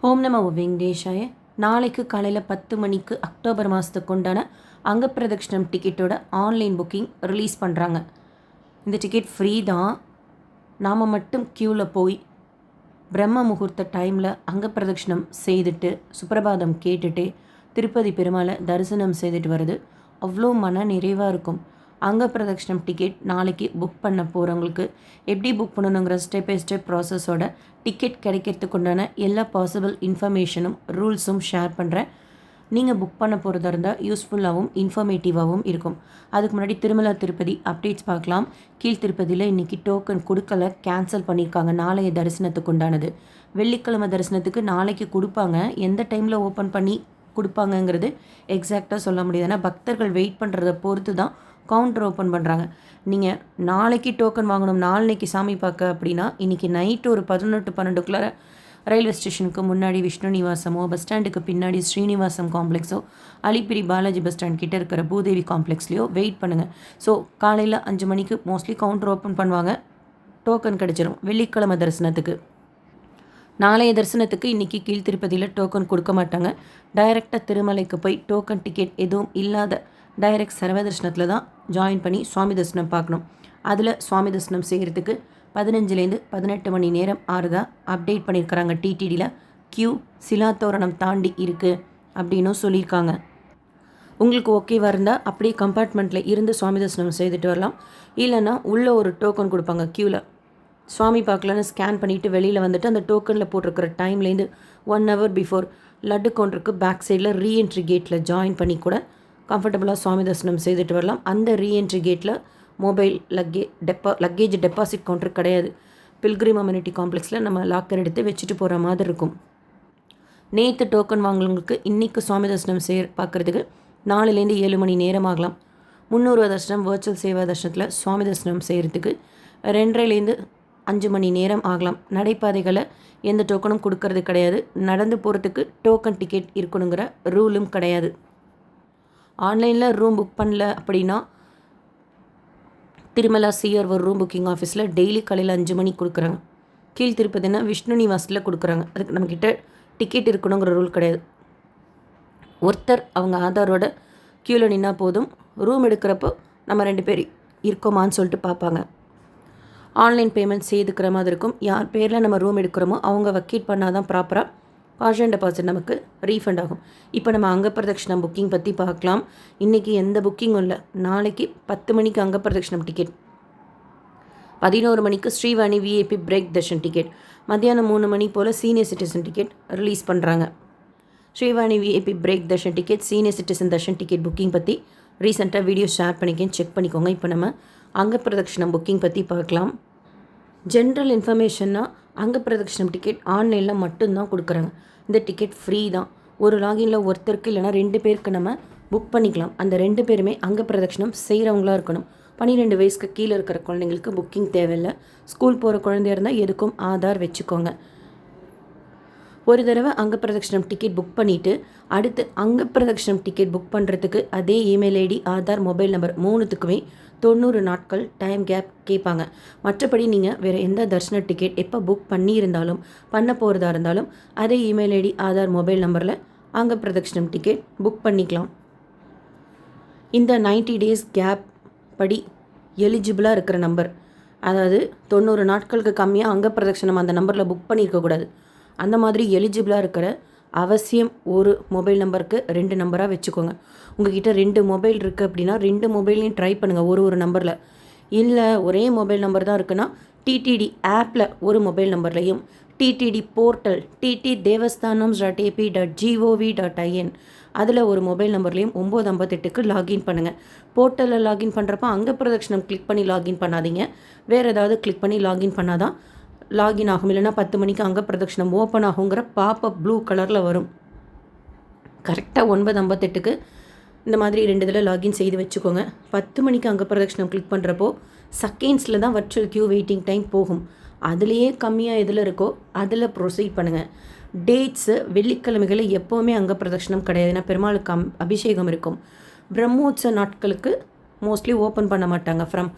ஓம் நம வெங்கடேஷாய. நாளைக்கு காலையில் 10 மணிக்கு அக்டோபர் மாதத்துக்கு உண்டான அங்கப்பிரதட்சணம் டிக்கெட்டோட ஆன்லைன் புக்கிங் ரிலீஸ் பண்ணுறாங்க. இந்த டிக்கெட் ஃப்ரீ தான். நாம் மட்டும் க்யூவில் போய் பிரம்ம முகூர்த்த டைமில் அங்கப்பிரதட்சணம் செய்துட்டு சுப்பிரபாதம் கேட்டுட்டு திருப்பதி பெருமாளை தரிசனம் செய்துட்டு வர்றது அவ்வளோ மன நிறைவாக இருக்கும். அங்கப்பிரதட்சணம் டிக்கெட் நாளைக்கு புக் பண்ண போகிறவங்களுக்கு எப்படி புக் பண்ணணுங்கிற ஸ்டெப் பை ஸ்டெப் ப்ராசஸோட டிக்கெட் கிடைக்கிறதுக்கு உண்டான எல்லா பாசிபிள் இன்ஃபர்மேஷனும் ரூல்ஸும் ஷேர் பண்ணுறேன். நீங்கள் புக் பண்ண போகிறதா இருந்தால் யூஸ்ஃபுல்லாகவும் இன்ஃபர்மேட்டிவாகவும் இருக்கும். அதுக்கு முன்னாடி திருமலா திருப்பதி அப்டேட்ஸ் பார்க்கலாம். கீழ் திருப்பதியில் இன்றைக்கி டோக்கன் கொடுக்கல, கேன்சல் பண்ணியிருக்காங்க. நாளைய தரிசனத்துக்கு உண்டானது வெள்ளிக்கிழமை தரிசனத்துக்கு நாளைக்கு கொடுப்பாங்க. எந்த டைமில் ஓப்பன் பண்ணி கொடுப்பாங்கங்கிறது எக்ஸாக்டாக சொல்ல முடியாது. ஏன்னா பக்தர்கள் வெயிட் பண்ணுறதை பொறுத்து தான் கவுண்டர் ஓப்பன் பண்ணுறாங்க. நீங்கள் நாளைக்கு டோக்கன் வாங்கணும், நாளைக்கு சாமி பார்க்க அப்படின்னா இன்றைக்கி நைட்டு ஒரு 11-12க்குள்ளே ரயில்வே ஸ்டேஷனுக்கு முன்னாடி விஷ்ணு நிவாசமோ, பஸ் ஸ்டாண்டுக்கு பின்னாடி ஸ்ரீனிவாசம் காம்ப்ளெக்ஸோ, அலிப்பிரி பாலாஜி பஸ் ஸ்டாண்ட் கிட்டே இருக்கிற பூதேவி காம்ப்ளெக்ஸ்லையோ வெயிட் பண்ணுங்கள். ஸோ காலையில் 5 மணிக்கு மோஸ்ட்லி கவுண்டர் ஓப்பன் பண்ணுவாங்க. டோக்கன் கிடச்சிரும் வெள்ளிக்கிழமை தரிசனத்துக்கு. நாளைய தரிசனத்துக்கு இன்றைக்கி கீழ் திருப்பதியில் டோக்கன் கொடுக்க மாட்டாங்க. டைரெக்டாக திருமலைக்கு போய் டோக்கன் டிக்கெட் எதுவும் இல்லாத டைரெக்ட் சர்வ தரிசனத்தில் தான் ஜாயின் பண்ணி சுவாமி தரிசனம் பார்க்கணும். அதில் சுவாமி தரிசனம் செய்கிறதுக்கு 15லேருந்து 18 மணி நேரம் ஆறுதா அப்டேட் பண்ணியிருக்கிறாங்க. டிடிடியில் கியூ சிலாத்தோரணம் தாண்டி இருக்குது அப்படின்னும் சொல்லியிருக்காங்க. உங்களுக்கு ஓகேவாக இருந்தால் அப்படியே கம்பார்ட்மெண்ட்டில் இருந்து சுவாமி தரிசனம் செய்துட்டு வரலாம். இல்லைன்னா உள்ளே ஒரு டோக்கன் கொடுப்பாங்க. க்யூவில் சுவாமி பார்க்கலன்னு ஸ்கேன் பண்ணிவிட்டு வெளியில் வந்துட்டு அந்த டோக்கனில் போட்டிருக்கிற டைம்லேருந்து 1 hour பிஃபோர் லட்டு கவுண்டருக்கு பேக் சைடில் ரீஎன்ட்ரி கேட்டில் ஜாயின் பண்ணி கூட கம்ஃபர்டபுளாக சுவாமி தரிசனம் செய்துட்டு வரலாம். அந்த ரீஎன்ட்ரி கேட்டில் மொபைல் லக்கேஜ் டெபாசிட் கவுண்டர் கிடையாது. பில்கிரிம் அம்யூனிட்டி காம்ப்ளெக்ஸில் நம்ம லாக்கர் எடுத்து வச்சுட்டு போகிற மாதிரி இருக்கும். நேற்று டோக்கன் வாங்குறவங்களுக்கு இன்றைக்கி சுவாமி தரிசனம் பார்க்குறதுக்கு 4லேருந்து 7 மணி நேரம் ஆகலாம். 300 தரிசனம் வர்ச்சுவல் சேவா தரிசனத்தில் சுவாமி தரிசனம் செய்கிறதுக்கு 2:30லேருந்து 5 மணி நேரம் ஆகலாம். நடைபாதைகளை எந்த டோக்கனும் கொடுக்கறது கிடையாது. நடந்து போகிறதுக்கு டோக்கன் டிக்கெட் இருக்கணுங்கிற ரூலும் கிடையாது. ஆன்லைனில் ரூம் புக் பண்ணல அப்படின்னா திருமலா சிஆர் ஒரு ரூம் புக்கிங் ஆஃபீஸில் டெய்லி காலையில் 5 மணிக்கு கொடுக்குறாங்க. கீழ் திருப்பதினா விஷ்ணு நிவாஸில் கொடுக்குறாங்க. அதுக்கு நம்மக்கிட்ட டிக்கெட் இருக்கணுங்கிற ரூல் கிடையாது. ஒருத்தர் அவங்க ஆதாரோட க்யூவில் நின்னா போதும். ரூம் எடுக்கிறப்போ நம்ம 2 பேர் இருக்கோமான்னு சொல்லிட்டு பார்ப்பாங்க. ஆன்லைன் பேமெண்ட் செய்துக்கிற மாதிரி இருக்கும். யார் பேரில் நம்ம ரூம் எடுக்கிறோமோ அவங்க வக்கீட் பண்ணால் தான் ப்ராப்பராக பார்ஷன் டெபாசிட் நமக்கு ரீஃபண்ட் ஆகும். இப்போ நம்ம அங்கப்பிரதட்சணம் புக்கிங் பற்றி பார்க்கலாம். இன்றைக்கி எந்த புக்கிங்கும் இல்லை. நாளைக்கு 10 மணிக்கு அங்கப்பிரதட்சணம் டிக்கெட், 11 மணிக்கு Srivani VIP break Darshan ticket, மத்தியானம் 3 மணி போல் சீனியர் சிட்டிசன் டிக்கெட் ரிலீஸ் பண்ணுறாங்க. Srivani VIP break Darshan ticket, senior citizen Darshan ticket booking பற்றி ரீசெண்டாக வீடியோ ஷேர் பண்ணிக்கேன், செக் பண்ணிக்கோங்க. இப்போ நம்ம அங்கப்பிரதட்சணம் புக்கிங் பற்றி பார்க்கலாம். ஜென்ரல் இன்ஃபர்மேஷன்னா அங்கப்பிரதட்சணம் டிக்கெட் ஆன்லைனில் மட்டும்தான் கொடுக்குறாங்க. இந்த டிக்கெட் ஃப்ரீ தான். ஒரு லாகினில் ஒருத்தருக்கு இல்லைனா 2 பேருக்கு நம்ம புக் பண்ணிக்கலாம். அந்த 2 பேருமே அங்கப்பிரதட்சணம் செய்கிறவங்களா இருக்கணும். 12 வயசுக்கு கீழே இருக்கிற குழந்தைங்களுக்கு புக்கிங் தேவையில்லை. ஸ்கூல் போகிற குழந்தையா இருந்தால் எதுக்கும் ஆதார் வச்சுக்கோங்க. ஒரு தடவை அங்கப்பிரதட்சணம் டிக்கெட் புக் பண்ணிவிட்டு அடுத்து அங்கப்பிரதட்சணம் டிக்கெட் புக் பண்ணுறதுக்கு அதே email ID, Aadhaar, mobile number 3த்துக்குமே 90 நாட்கள் டைம் கேப் கேட்பாங்க. மற்றபடி நீங்கள் வேறு எந்த தரிசன டிக்கெட் எப்போ புக் பண்ணியிருந்தாலும் பண்ண போகிறதா இருந்தாலும் அதே இமெயில் ஐடி, ஆதார், மொபைல் நம்பரில் அங்கப்பிரதட்சணம் டிக்கெட் புக் பண்ணிக்கலாம். இந்த 90 days கேப் படி எலிஜிபிளாக இருக்கிற நம்பர், அதாவது 90 நாட்களுக்கு கம்மியாக அங்கப்பிரதட்சணம் அந்த நம்பரில் புக் பண்ணியிருக்கக்கூடாது. அந்த மாதிரி எலிஜிபிளாக இருக்கிற அவசியம் ஒரு மொபைல் நம்பருக்கு 2 நம்பராக வச்சுக்கோங்க. உங்கள்கிட்ட 2 மொபைல் இருக்குது அப்படின்னா 2 மொபைல்லையும் ட்ரை பண்ணுங்கள். ஒரு நம்பரில் இல்லை ஒரே மொபைல் நம்பர் தான் இருக்குன்னா டிடிடி ஆப்பில் ஒரு மொபைல் நம்பர்லையும், டிடிடி போர்ட்டல் ttdevastanams.ap.gov.in அதில் ஒரு மொபைல் நம்பர்லையும் 958க்கு லாகின் பண்ணுங்கள். போர்ட்டலில் லாகின் பண்ணுறப்ப அங்கப்பிரதட்சணம் கிளிக் பண்ணி லாகின் பண்ணாதீங்க. வேறு ஏதாவது கிளிக் பண்ணி லாகின் பண்ணாதான் லாகின் ஆகும். இல்லைனா 10 மணிக்கு அங்கப்பிரதட்சணம் ஓப்பன் ஆகுங்கிற பாப்பப் ப்ளூ கலரில் வரும். கரெக்டாக 9:58க்கு இந்த மாதிரி 2 இதில் லாகின் செய்து வச்சுக்கோங்க. 10 மணிக்கு அங்கப்பிரதட்சணம் கிளிக் பண்ணுறப்போ செகண்ட்ஸில் தான் வர்ச்சுவல் கியூ வெயிட்டிங் டைம் போகும். அதுலேயே கம்மியாக எதில் இருக்கோ அதில் ப்ரொசீட் பண்ணுங்கள். டேட்ஸு வெள்ளிக்கிழமைகளில் எப்போவுமே அங்கப்பிரதட்சணம் கிடையாது. ஏன்னா பெருமாளுக்கு அபிஷேகம் இருக்கும். பிரம்மோற்சவ நாட்களுக்கு மோஸ்ட்லி ஓப்பன் பண்ண மாட்டாங்க. ஃப்ரம்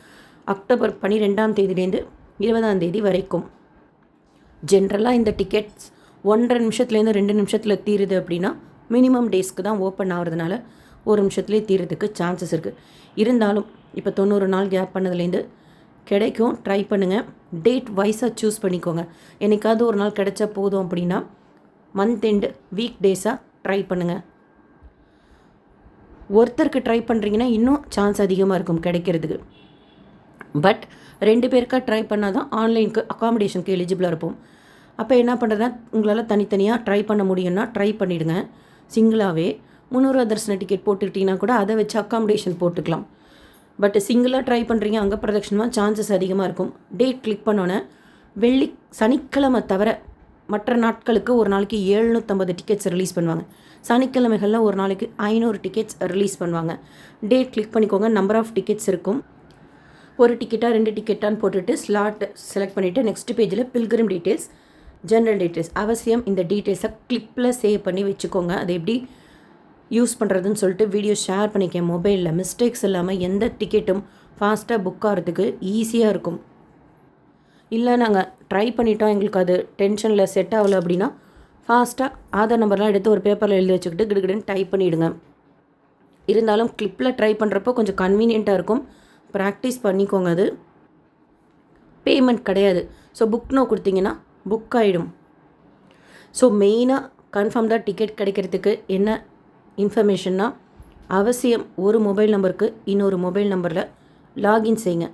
அக்டோபர் 12ஆம் தேதியிலேருந்து 20ஆம் தேதி வரைக்கும். ஜென்ரலாக இந்த டிக்கெட்ஸ் 1.5 நிமிஷத்துலேருந்து 2 நிமிஷத்தில் தீருது அப்படின்னா மினிமம் டேஸ்க்கு தான் ஓப்பன் ஆகிறதுனால 1 நிமிஷத்துலேயே தீரத்துக்கு சான்சஸ் இருக்குது. இருந்தாலும் இப்போ 90 நாள் கேப் பண்ணதுலேருந்து கிடைக்கும், ட்ரை பண்ணுங்கள். டேட் வைஸாக சூஸ் பண்ணிக்கோங்க. என்னைக்காவது ஒரு நாள் கிடைச்சா போதும் அப்படின்னா மந்த் எண்டு வீக் டேஸாக ட்ரை பண்ணுங்கள். ஒருத்தருக்கு ட்ரை பண்ணுறீங்கன்னா இன்னும் சான்ஸ் அதிகமாக இருக்கும் கிடைக்கிறதுக்கு. பட் 2 பேருக்கா ட்ரை பண்ணால் தான் ஆன்லைனுக்கு அகாமடேஷனுக்கு எலிஜிபிளாக இருப்போம். அப்போ என்ன பண்ணுறதுனா உங்களால் தனித்தனியாக ட்ரை பண்ண முடியும்னா ட்ரை பண்ணிவிடுங்க. சிங்கிளாகவே 300 தரிசன டிக்கெட் போட்டுக்கிட்டிங்கன்னா கூட அதை வச்சு அகாமடேஷன் போட்டுக்கலாம். பட் சிங்கிளாக ட்ரை பண்ணுறீங்க அங்கே பிரதட்சணமாக சான்சஸ் அதிகமாக இருக்கும். டேட் கிளிக் பண்ணோன்னே சனிக்கிழமை தவிர மற்ற நாட்களுக்கு ஒரு நாளைக்கு 750 டிக்கெட்ஸ் ரிலீஸ் பண்ணுவாங்க. சனிக்கிழமைகளில் ஒரு நாளைக்கு 500 டிக்கெட்ஸ் ரிலீஸ் பண்ணுவாங்க. டேட் கிளிக் பண்ணிக்கோங்க. நம்பர் ஆஃப் டிக்கெட்ஸ் இருக்கும். ஒரு டிக்கெட்டாக 2 டிக்கெட்டான்னு போட்டுட்டு ஸ்லாட் செலக்ட் பண்ணிவிட்டு நெக்ஸ்ட் பேஜில் பில்கிரிம் டீட்டெயில்ஸ், ஜென்ரல் டீட்டெயில்ஸ் அவசியம் இந்த டீட்டெயில்ஸை கிளிப்பில் சேவ் பண்ணி வச்சுக்கோங்க. அது எப்படி யூஸ் பண்ணுறதுன்னு சொல்லிட்டு வீடியோ ஷேர் பண்ணிக்கேன். மொபைலில் மிஸ்டேக்ஸ் இல்லாமல் எந்த டிக்கெட்டும் ஃபாஸ்ட்டாக புக் ஆகிறதுக்கு ஈஸியாக இருக்கும். இல்லை நாங்கள் ட்ரை பண்ணிட்டோம் எங்களுக்கு அது டென்ஷனில் செட் ஆகலை அப்படின்னா ஃபாஸ்ட்டாக ஆதார் நம்பர்லாம் எடுத்து ஒரு பேப்பரில் எழுதி வச்சுக்கிட்டு கிடுகிடுன்னு டைப் பண்ணிவிடுங்க. இருந்தாலும் கிளிப்பில் ட்ரை பண்ணுறப்போ கொஞ்சம் கன்வீனியண்ட்டாக இருக்கும். ப்ராக்டிஸ் பண்ணிக்கோங்க. அது பேமெண்ட் கிடையாது. ஸோ புக் நோ கொடுத்தீங்கன்னா புக் ஆகிடும். ஸோ மெயினாக கன்ஃபார்ம்டாக டிக்கெட் கிடைக்கிறதுக்கு என்ன இன்ஃபர்மேஷன்னா அவசியம் ஒரு மொபைல் நம்பருக்கு இன்னொரு மொபைல் நம்பரில் லாகின் செய்யுங்க.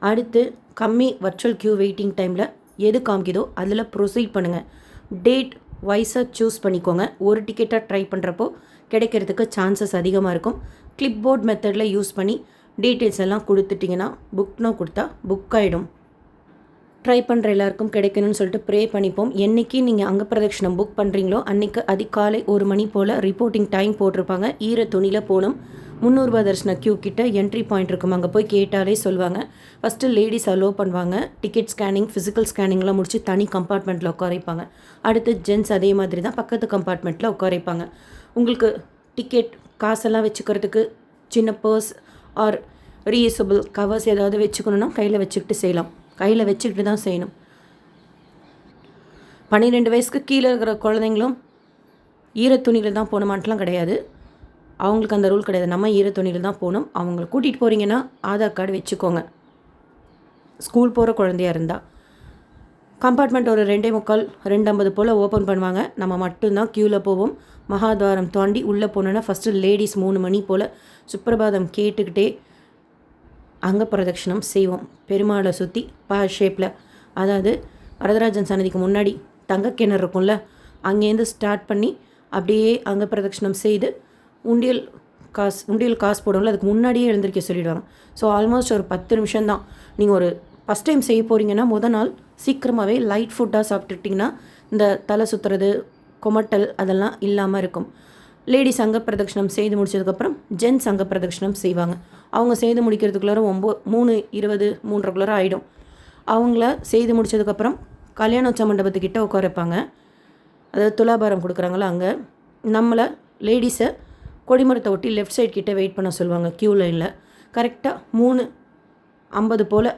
அடுத்து கம்மி வர்ச்சுவல் க்யூ வெயிட்டிங் டைமில் எது காமிக்குதோ அதில் ப்ரொசீட் பண்ணுங்கள். டேட் வைஸாக சூஸ் பண்ணிக்கோங்க. ஒரு டிக்கெட்டாக ட்ரை பண்ணுறப்போ கிடைக்கிறதுக்கு சான்சஸ் அதிகமாக இருக்கும். கிளிப் போர்ட் மெத்தடில் யூஸ் பண்ணி டீட்டெயில்ஸ் எல்லாம் கொடுத்துட்டிங்கன்னா புக் நோ கொடுத்தா புக் ஆகிடும். ட்ரை பண்ணுற எல்லாருக்கும் கிடைக்கணும்னு சொல்லிட்டு ப்ரே பண்ணிப்போம். என்றைக்கு நீங்கள் அங்க பிரதட்சணம் புக் பண்ணுறீங்களோ அன்றைக்கி அதிகாலை 1 மணி போல் ரிப்போர்ட்டிங் டைம் போட்டிருப்பாங்க. ஈர துணியில் போகணும். 300 தரிசன க்யூ கிட்ட என்ட்ரி பாயிண்ட் இருக்கும். அங்கே போய் கேட்டாலே சொல்லுவாங்க. ஃபஸ்ட்டு லேடிஸ் அலோவ் பண்ணுவாங்க. டிக்கெட் ஸ்கேனிங், ஃபிசிக்கல் ஸ்கேனிங்லாம் முடிச்சு தனி கம்பார்ட்மெண்ட்டில் உட்கார வைப்பாங்க. அடுத்து ஜென்ஸ் அதே மாதிரி தான் பக்கத்து கம்பார்ட்மெண்ட்டில் உட்கார வைப்பாங்க. உங்களுக்கு டிக்கெட் காசெல்லாம் வச்சுக்கிறதுக்கு சின்ன பர்ஸ் ஆர் ரீயூசபிள் கவர்ஸ் ஏதாவது வச்சுக்கணுன்னா கையில் வச்சுக்கிட்டு செய்யலாம். கையில் வச்சுக்கிட்டு தான் செய்யணும். 12 வயசுக்கு கீழே இருக்கிற குழந்தைங்களும் ஈரத்துணியில் தான் போகணுமான்ட்டுலாம் கிடையாது. அவங்களுக்கு அந்த ரூல் கிடையாது. நம்ம ஈரத்துணியில் தான் போகணும். அவங்கள கூட்டிகிட்டு போகிறீங்கன்னா ஆதார் கார்டு வச்சுக்கோங்க. ஸ்கூல் போகிற குழந்தையாக இருந்தால் கம்பார்ட்மெண்ட் ஒரு 2:45 2:50 போல் ஓப்பன் பண்ணுவாங்க. நம்ம மட்டும்தான் க்யூவில் போவோம். மகாத்வாரம் தாண்டி உள்ளே போனோன்னா ஃபஸ்ட்டு லேடிஸ் 3 மணி போல் சுப்பிரபாதம் கேட்டுக்கிட்டே அங்கே பிரதட்சணம் செய்வோம். பெருமாளை சுற்றி ஷேப்பில், அதாவது வரதராஜன் சன்னதிக்கு முன்னாடி தங்க கிணறு இருக்கும்ல, அங்கேருந்து ஸ்டார்ட் பண்ணி அப்படியே அங்கே பிரதட்சணம் செய்து உண்டியல் காசு போடுவோம்ல, அதுக்கு முன்னாடியே எழுந்திருக்க சொல்லிவிடுவாங்க. ஸோ ஆல்மோஸ்ட் ஒரு 10 நிமிஷம்தான். நீங்கள் ஒரு ஃபஸ்ட் டைம் செய்ய போகிறீங்கன்னா நாள் சீக்கிரமாகவே லைட் ஃபுட்டாக சாப்பிட்டுட்டிங்கன்னா இந்த தலை சுற்றுறது, கொமட்டல் அதெல்லாம் இல்லாமல் இருக்கும். லேடிஸ் அங்க பிரதட்சணம் செய்து முடிச்சதுக்கப்புறம் ஜென்ஸ் அங்க பிரதட்சணம் செய்வாங்க. அவங்க செய்து முடிக்கிறதுக்குள்ளார 3:20 3:30 ஆகிடும். அவங்கள செய்து முடித்ததுக்கப்புறம் கல்யாணோற்சவ மண்டபத்துக்கிட்ட உட்கார வைப்பாங்க. அதாவது துலாபாரம் கொடுக்குறாங்களா அங்கே. நம்மளை லேடிஸை கொடிமரத்தை ஒட்டி லெஃப்ட் சைட் கிட்டே வெயிட் பண்ண சொல்லுவாங்க க்யூ லைனில். கரெக்டாக 3:50 போல்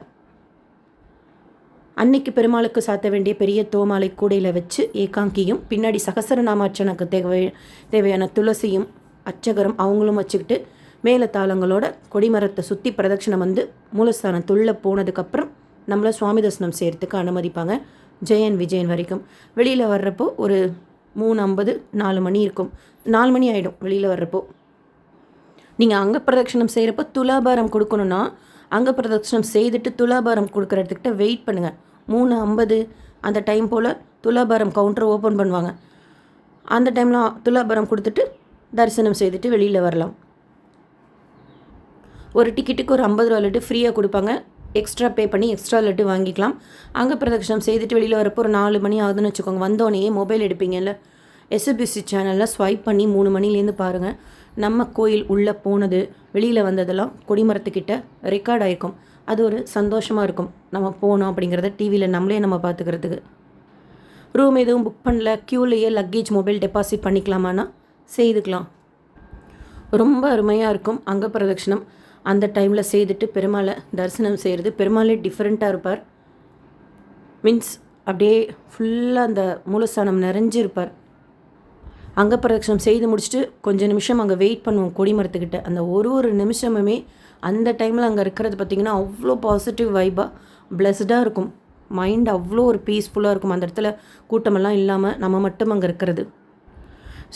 அன்னைக்கு பெருமாளுக்கு சாத்த வேண்டிய பெரிய தோமாலை கூடையில் வச்சு ஏகாங்கியும் பின்னாடி சகசரநாமார்ச்சனுக்கு தேவையான துளசியும் அச்சகரம் அவங்களும் வச்சுக்கிட்டு மேலே தாளங்களோட கொடிமரத்தை சுற்றி பிரதட்சணம் வந்து மூலஸ்தானத்துள்ளே போனதுக்கப்புறம் நம்மளை சுவாமி தரிசனம் செய்கிறதுக்கு அனுமதிப்பாங்க. ஜெயன் விஜயன் வரைக்கும். வெளியில் வர்றப்போ ஒரு 3:50 4 மணி இருக்கும். 4 மணி ஆகிடும் வெளியில் வர்றப்போ. நீங்கள் அங்கே பிரதட்சணம் செய்கிறப்போ துலாபாரம் கொடுக்கணுன்னா அங்கே பிரதட்சணம் செய்துட்டு துலாபாரம் கொடுக்குறதுக்கிட்ட வெயிட் பண்ணுங்கள். 3:50 அந்த டைம் போல் துலாபாரம் கவுண்டர் ஓப்பன் பண்ணுவாங்க. அந்த டைமில் துலாபாரம் கொடுத்துட்டு தரிசனம் செய்துட்டு வெளியில் வரலாம். ஒரு டிக்கெட்டுக்கு ஒரு 50 ரூபா லட்டு ஃப்ரீயாக கொடுப்பாங்க. எக்ஸ்ட்ரா பே பண்ணி எக்ஸ்ட்ரா லட்டு வாங்கிக்கலாம். அங்கே பிரதட்சணம் செய்துட்டு வெளியில் வரப்போ ஒரு 4 மணி ஆகுதுன்னு வச்சுக்கோங்க. வந்தோடனே மொபைல் எடுப்பீங்கல்ல, எஸ்பிசி சேனலில் ஸ்வைப் பண்ணி 3 மணிலேருந்து பாருங்கள். நம்ம கோயில் உள்ளே போனது வெளியில் வந்ததெல்லாம் கொடிமரத்துக்கிட்ட ரெக்கார்ட் ஆகிருக்கும். அது ஒரு சந்தோஷமாக இருக்கும். நம்ம போனோம் அப்படிங்கிறத டிவியில் நம்ம பார்த்துக்கிறதுக்கு. ரூம் எதுவும் புக் பண்ணல, க்யூலேயே லக்கேஜ் மொபைல் டெபாசிட் பண்ணிக்கலாமான்னா செய்துக்கலாம். ரொம்ப அருமையாக இருக்கும் அங்கே பிரதட்சணம். அந்த டைமில் செய்துட்டு பெருமாளை தரிசனம் செய்கிறது. பெருமாளே டிஃப்ரெண்ட்டாக இருப்பார். மீன்ஸ் அப்படியே ஃபுல்லாக அந்த மூலஸ்தானம் நிறைஞ்சிருப்பார். அங்கப்பிரதட்சணம் செய்து முடிச்சுட்டு கொஞ்சம் நிமிஷம் அங்கே வெயிட் பண்ணுவோம் கொடிமரத்துக்கிட்ட. அந்த ஒரு நிமிஷமுமே அந்த டைமில் அங்கே இருக்கிறது பார்த்திங்கன்னா அவ்வளோ பாசிட்டிவ் வைபாக பிளஸ்டாக இருக்கும். மைண்ட் அவ்வளோ ஒரு பீஸ்ஃபுல்லாக இருக்கும் அந்த இடத்துல கூட்டமெல்லாம் இல்லாமல் நம்ம மட்டும் அங்கே இருக்கிறது.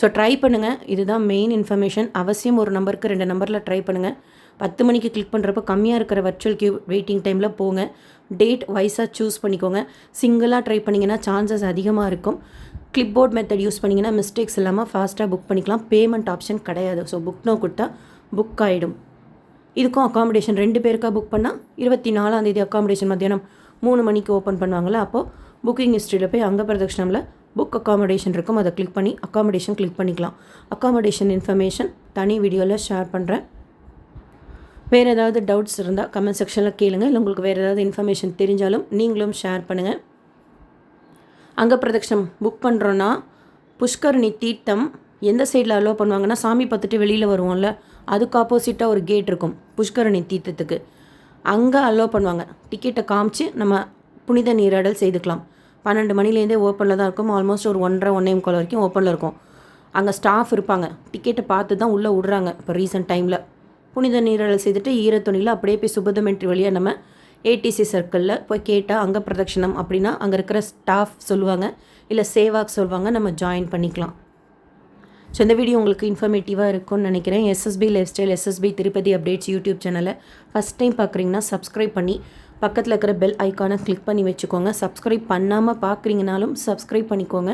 ஸோ ட்ரை பண்ணுங்கள். இதுதான் மெயின் இன்ஃபர்மேஷன். அவசியம் ஒரு நம்பருக்கு 2 நம்பரில் ட்ரை பண்ணுங்கள். 10 மணிக்கு கிளிக் பண்ணுறப்ப கம்மியாக இருக்கிற வர்ச்சுவல் கியூ வெயிட்டிங் டைமில் போங்க. டேட் வைஸாக சூஸ் பண்ணிக்கோங்க. சிங்கிளாக ட்ரை பண்ணிங்கன்னா சான்சஸ் அதிகமாக இருக்கும். கிளிப் போர்ட் மெத்தட் யூஸ் பண்ணிங்கன்னா மிஸ்டேக்ஸ் இல்லாமல் ஃபாஸ்ட்டாக புக் பண்ணிக்கலாம். பேமெண்ட் ஆப்ஷன் கிடையாது. ஸோ புக் நோ கொடுத்தா புக் ஆகிடும். இதுக்கும் அக்காமடேஷன் 2 பேருக்காக புக் பண்ணால் 24ஆம் தேதி அக்காமடேஷன் மத்தியானம் 3 மணிக்கு ஓப்பன் பண்ணுவாங்களா, அப்போது புக்கிங் ஹிஸ்ட்ரியில் போய் அங்கப்பிரதட்சணமில் புக் அக்காமடேஷன் இருக்கும். அதை கிளிக் பண்ணி அக்காமடேஷன் கிளிக் பண்ணிக்கலாம். அக்காமடேஷன் இன்ஃபர்மேஷன் தனி வீடியோவில் ஷேர் பண்ணுறேன். வேறு ஏதாவது டவுட்ஸ் இருந்தால் கமெண்ட் செக்ஷனில் கேளுங்கள். இல்லை உங்களுக்கு வேறு ஏதாவது இன்ஃபர்மேஷன் தெரிஞ்சாலும் நீங்களும் ஷேர் பண்ணுங்கள். அங்கப்பிரதட்சணம் புக் பண்ணுறோன்னா புஷ்கரணி தீர்த்தம் எந்த சைடில் அலோவ் பண்ணுவாங்கன்னா, சாமி பார்த்துட்டு வெளியில் வருவோம்ல, அதுக்கு ஆப்போசிட்டாக ஒரு கேட் இருக்கும் புஷ்கரணி தீர்த்தத்துக்கு. அங்கே அலோவ் பண்ணுவாங்க. டிக்கெட்டை காமிச்சு நம்ம புனித நீராடல் செய்துக்கலாம். 12 மணிலேருந்தே ஓப்பனில் தான் இருக்கும். ஆல்மோஸ்ட் ஒரு 1:30 வரைக்கும் ஓப்பனில் இருக்கும். அங்கே ஸ்டாஃப் இருப்பாங்க. டிக்கெட்டை பார்த்து தான் உள்ளே விட்றாங்க. இப்போ ரீசெண்ட் டைமில் புனித நீராடல் செய்துட்டு ஈரத்துணியில் அப்படியே போய் சுபதமெண்ட்ரி வழியாக நம்ம ஏடிசி சர்க்கிளில் போய் கேட்டால் அங்கே பிரதட்சணம் அப்படின்னா அங்கே இருக்கிற ஸ்டாஃப் சொல்லுவாங்க, இல்லை சேவாக் சொல்லுவாங்க, நம்ம ஜாயின் பண்ணிக்கலாம். ஸோ இந்த வீடியோ உங்களுக்கு இன்ஃபர்மேட்டிவாக இருக்கும்னு நினைக்கிறேன். SSP life style, SSP Tirupati updates YouTube சேனலை ஃபஸ்ட் டைம் பார்க்குறீங்கன்னா சப்ஸ்கிரைப் பண்ணி பக்கத்தில் இருக்கிற பெல் ஐக்கானை கிளிக் பண்ணி வச்சுக்கோங்க. சப்ஸ்கிரைப் பண்ணாமல் பார்க்குறீங்கனாலும் சப்ஸ்கிரைப் பண்ணிக்கோங்க.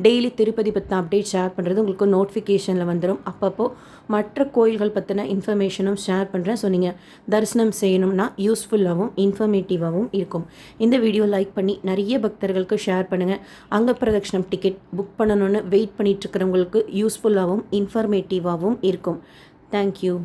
டெய்லி திருப்பதி பற்றின அப்டேட் ஷேர் பண்ணுறது உங்களுக்கு நோட்டிஃபிகேஷனில் வந்துடும். அப்பப்போ மற்ற கோயில்கள் பற்றின இன்ஃபர்மேஷனும் ஷேர் பண்ணுறேன். ஸோ நீங்கள் தரிசனம் செய்யணும்னா யூஸ்ஃபுல்லாகவும் இன்ஃபர்மேட்டிவாகவும் இருக்கும். இந்த வீடியோ லைக் பண்ணி நிறைய பக்தர்களுக்கு ஷேர் பண்ணுங்கள். அங்கப்பிரதட்சணம் டிக்கெட் புக் பண்ணணுன்னு வெயிட் பண்ணிகிட்ருக்கிறவங்களுக்கு யூஸ்ஃபுல்லாகவும் இன்ஃபர்மேட்டிவாகவும் இருக்கும். தேங்க்யூ.